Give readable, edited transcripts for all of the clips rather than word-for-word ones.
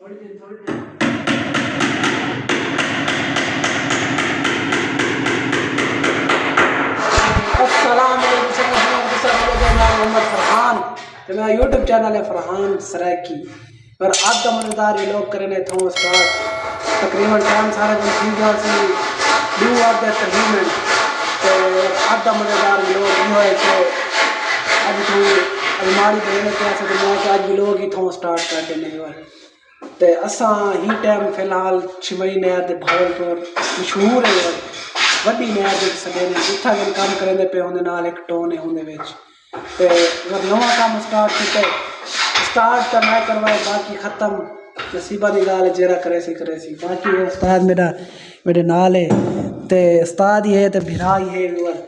थोड़ी देर थोड़ी देर अस्सलाम वालेकुम मोहम्मद फरहान तो मेरा यूट्यूब चैनल है फरहान सराकी और आज का मज़ेदार ये लोग करें थो स्टार्ट तकरीबन टाइम सारे दिन ठीक है सी डू आर द एग्रीमेंट तो आज का मज़ेदार ये लोग ये है कि आज तो अलमारी देने के ऐसे तो मैं कि आज भी लोग ही थो स्टार्ट कर देने और ते असा ही टाइम फिलहाल छिमई नहर के भावलपुर मशहूर है और वड्डी नहर के सदे ने जिथा भी काम करेंदे पे उहदे नाल एक टोन है उहदे विच ते अगर नवा काम स्टार्ट कीते स्टार्ट तो मैं करवाए बाकी खत्म नसीबा की गाल जेरा करे सी बाकी उस्ताद मेरे नाल है ते उस्ताद ही है ते भिरा ही है और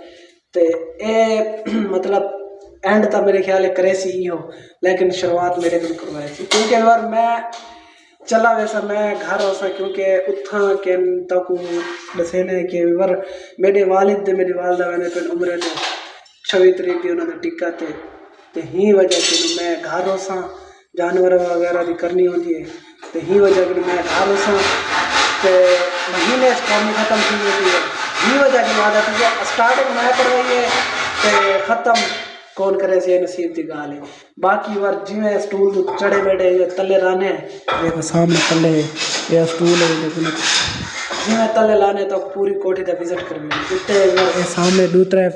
ते ए मतलब एंड तो मेरे ख्याल करे सी ही हो लेकिन शुरुआत मेरे को करवाई सी क्योंकि बार मैं चला वैसा मैं घर होसा क्योंकि उठा के तक दसे ने कि वर मेरे वालिद मेरी वालदा मैंने फिर उम्र ने 26 तरीक की उन्होंने टिक्का ते ही वजह से मैं घर होसा जानवर वगैरह की करनी होती है तो ही वजह कि मैं घर होसा तो महीने कौमी ख़त्म की होती है ही वजह की आदत है स्टार्टिंग मैं करवाई है तो ख़त्म कौन करे से नसीब की गाल है बाकी बार जिमें स्टूल तो चढ़े बैठे तले लाने देखो सामने तले ये स्टूल है लेकिन जिमें तले लाने तो पूरी कोठी का विजिट करवे इतने सामने दूसरे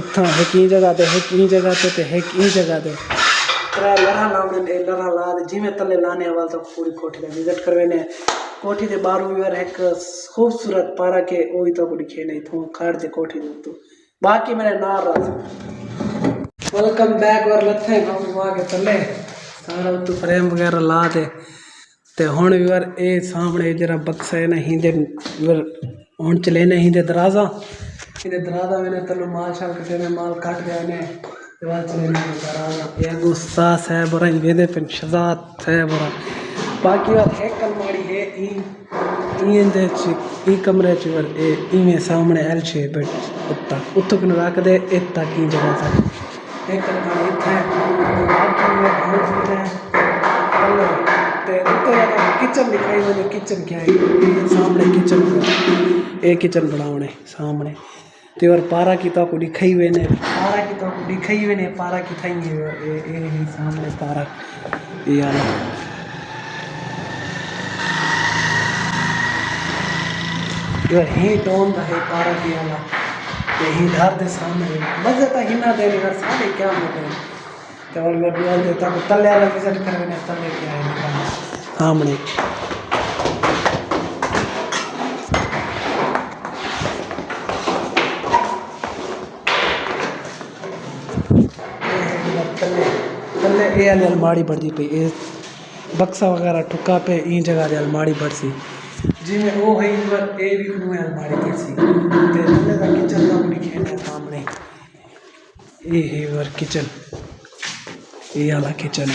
इतना एक ही जगह ते एक ही जगह ते एक ही जगह ते त्रै लड़ा लाने लड़ा ला जिमें तले लाने वाल तो पूरी कोठी का विजिट करवे ने कोठी के बाहरों भी एक खूबसूरत पारा के वही तो दिखे नहीं थो खाड़ दे कोठी तो बाकी मेरे नार वेलकम बैक और लथे घुमा के तले सारा उत्तू फ्रेम वगैरह ला दे ते हुण वीर ए सामने जरा बक्सा है ना हिंदे वीर हुण चले ने हिंदे दराजा इधर दराजा मैंने तलो माल शाल कटे में माल काट गया ने दीवार चले ने दराजा ये गुस्सा है बरा वेदे पे शजात है बरा बाकी और एक अलमारी है ई दे ई कमरे च वर ए ई में सामने एल शेप उत्ता उत्तो कन रख दे इत्ता की जगह था एक अलमारी इतना है बाकी में बहुत चीज़ें हैं ते उत्ते किचन दिखाई मुझे किचन क्या है सामने किचन एक किचन बनावने सामने ते और पारा की तो दिखाई हुए ने पारा की तो दिखाई हुए ने पारा की थाई ए सामने पारा ये वाला ये ही टोन है पारा की वाला यही घर के सामने मजे तो हिना देने घर सारे क्या मजे तो और मैं बोल देता हूँ तले वाला विजिट करने तले क्या है सामने तले तले ये वाली अलमारी बढ़ती पई ये बक्सा वगैरह ठुका पे ई जगह की अलमारी बढ़सी जिमें वो है ए भी को अलमारी बढ़सी ते तले का किचन का बड़ी खेल सामने ये है वर किचन ये वाला किचन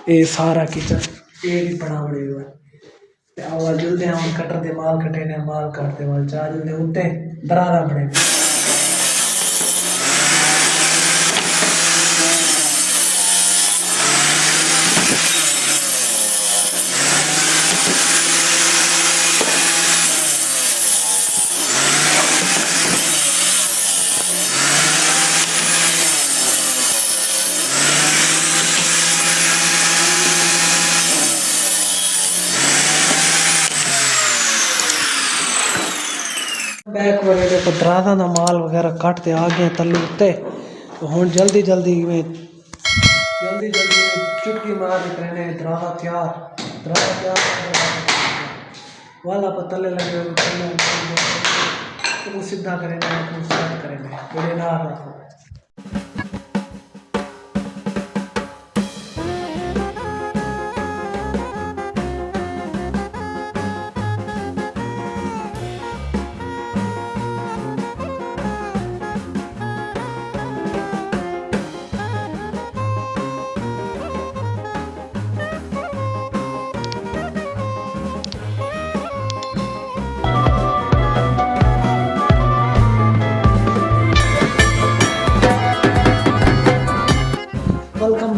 ये सारा किचन ये भी बना बड़े वर आवाज जल्दी हम कटर दे माल कटे ने माल काटते वाल चार जल्दी उठे दरारा बड़े बैक वगैरह तो दराजा का माल वगैरह काटते आ गए तले उत्ते तो हुण जल्दी जल्दी में चुटकी मार के दराजा तैयार वाला पर तले लगे तो सीधा करेंगे स्टार्ट करेंगे मेरे नाल रखो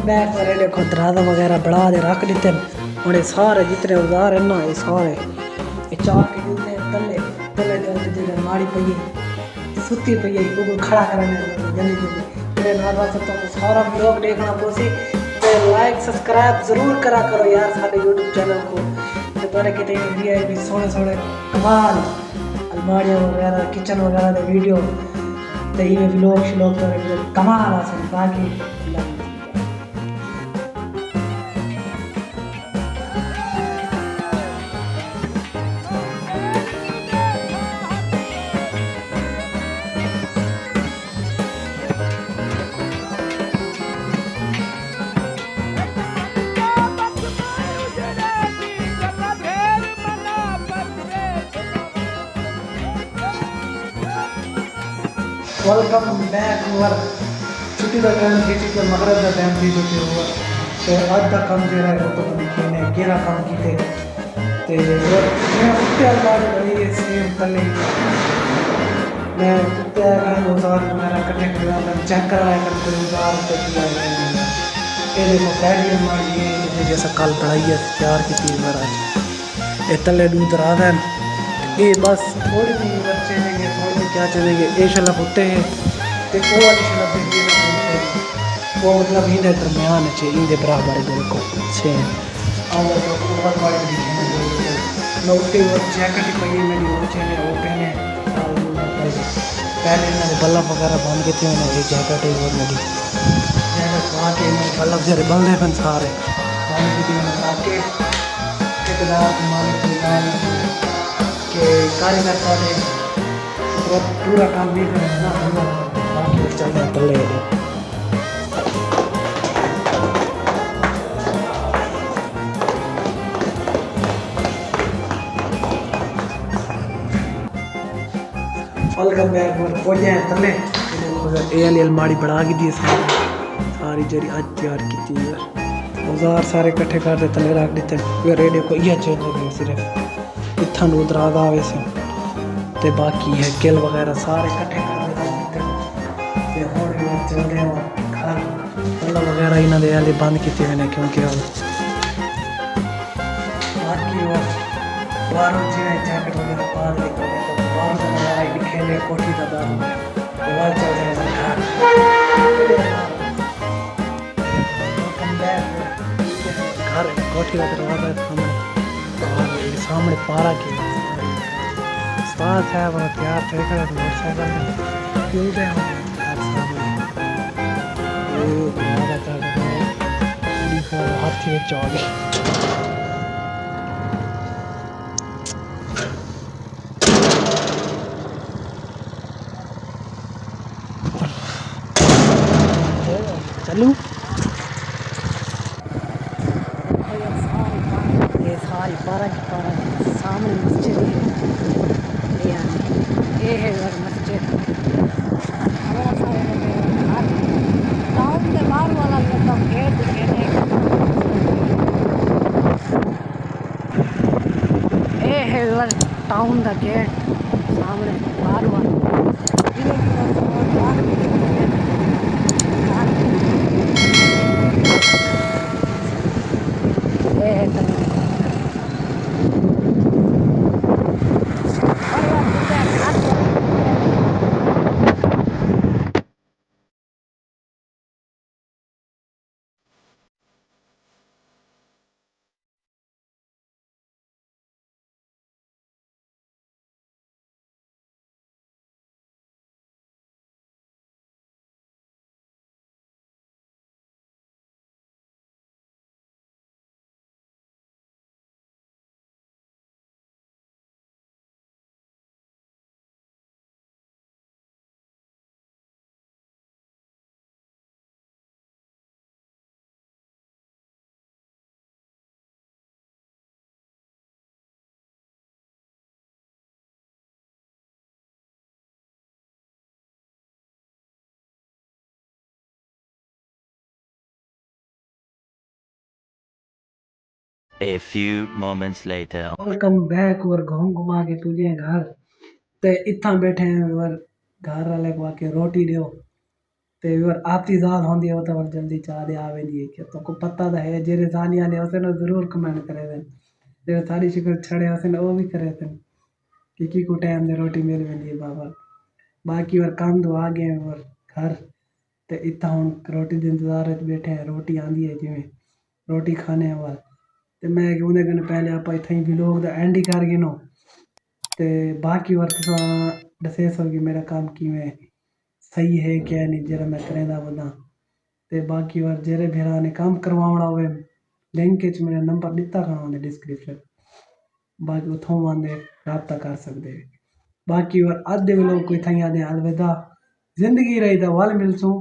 बैक पर देखो दराजा वगैरह बढ़ा दे रख देते हैं और ये सारे जितने औजार है ना ये सारे ये चार के जितने तले तले जो माड़ी पई है सुती पई है वो खड़ा करने जल्दी जल्दी मेरे नाल वास्ते तो सारा लोग देखना पोसी तो लाइक सब्सक्राइब जरूर करा करो यार सारे YouTube चैनल को तो तोरे कितने वीआईपी सोने सोने कमाल अलमारियां वगैरह किचन वगैरह दे वीडियो तो ये व्लॉग श्लॉग तो कमाल आसन बाकी वेलकम बैक ओवर छुट्टी का टाइम थी कि मगरब का टाइम थी जो कि हुआ तो आज का काम जो है वो तो लिखे ने केरा काम कीते ते मैं कुत्ते अलमारी बनी है सेम तले मैं कुत्ते घर औजार वगैरह इकट्ठे करवा चेक करवाया करते औजार तो किया ये देखो पहली अलमारी ये जैसा कल बढ़ाई है तैयार की थी महाराज ये तले दूध रहा है ये बस थोड़ी सी बच्चे देंगे थोड़ी सी क्या चलेंगे ये शलफ होते हैं तो वो वाली शलफ देंगे वो मतलब इन्हें दरम्यान है इनके बराबर है बिल्कुल सेम और तो ऊपर वाली दिखे नौटी और जैकेट ही पई मेरी वो चेने वो पहने पहले इन्होंने बल्ब वगैरह बांध के थे उन्होंने ये जैकेट है वो मेरी जैकेट वहाँ के बल्ब जरे बंदे बन सारे बांध के थे आके ठेकेदार मालिक के कार्यकर्ता ने पूरा काम नहीं करना ना बाकी चलने पड़े वेलकम बैक और पहुंचे हैं तले ये वाली अलमारी बढ़ा की दी सारी जरी आज तैयार की थी यार औजार सारे इकट्ठे कर दे तले रख देते फिर रेडियो को ये चेंज हो गई सिर्फ इतना नू दराज आवे से ते बाकी है किल वगैरह सारे इकट्ठे कर देते ते और चलते हैं घर मतलब वगैरह इन्होंने दे वाले बंद किए हुए हैं क्योंकि बाकी और बाहरों जिन्हें जैकेट वगैरह पा दे तो बाहर से वगैरह खेले कोठी का बाहर चल रहे हैं घर कोठी का दरवाजा सामने सामने पारा के उस्ताद है वो तैयार थे कर मोटरसाइकिल में क्यों गए वो दरवाजा चल हाथी चौड़ी चलू ये सारी पारा की पारा सामने मस्जिद है ये है घर मस्जिद टाउन के बाहर वाला मतलब गेट दिखे ये है घर टाउन का गेट सामने बाहर वाला A few moments later. Welcome back और घुमा के तुझे घर ते इतना बैठे हैं और घर वाले को आके रोटी दो ਤੇ ਹੋਰ ਆਪਦੀ ਜ਼ਾत ਹੁੰਦੀ ਹੈ ਉਹ ਤਾਂ ਜल्दी चाह दे आ वेंदी है कि तुमको पता तो है जेरे जानी वाले होते ना जरूर कमेंट करे थे जेरे सारी शिकल छड़े होते ना वो भी करे थे कि को टाइम दे रोटी मिल वेंदी है बाबा बाकी और काम तो आ गए और घर ते इतना हम रोटी के इंतजार में बैठे हैं रोटी आंदी है जिमें रोटी खाने वाल ते मैं उन्हें कने पहले आप इतना ही व्लॉग दा एंड ही कर गिनो ते बाकी और दसे सो कि मेरा काम किवें सही है क्या नहीं जरा मैं करेंदा बंदा ते बाकी और जेरे भेरा ने काम करवाना होवे लिंक च मेरा नंबर दिता खाना डिस्क्रिप्शन बाकी उथों आंदे रब्ता कर सकते बाकी और अद्धे व्लॉग कोई थई आदे अलविदा जिंदगी रही दा वाल मिलसूं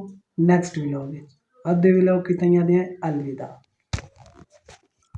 नेक्स्ट व्लॉग अद्धे व्लॉग की थई आदे अलविदा।